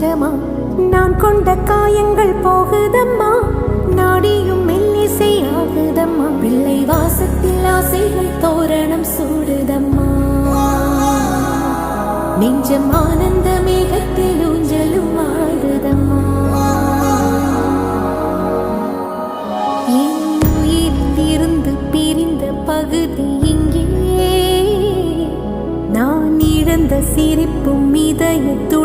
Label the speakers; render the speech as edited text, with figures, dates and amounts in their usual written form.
Speaker 1: நிஜமா நான் கொண்ட காயங்கள் போகுதம்மா நாடியும் மெல்லிசை ஆகுதம்மா பிள்ளை வாசத்தில் ஆசைகள் தோரணம் சூடுதம்மா நெஞ்சம் ஆனந்த மேகத்தில் ஊஞ்சலும் ஆடுதம்மா என் உயிரிலிருந்து பிரிந்த பகுதி இங்கே நான் இழந்த சிரிப்பும் இதயத்து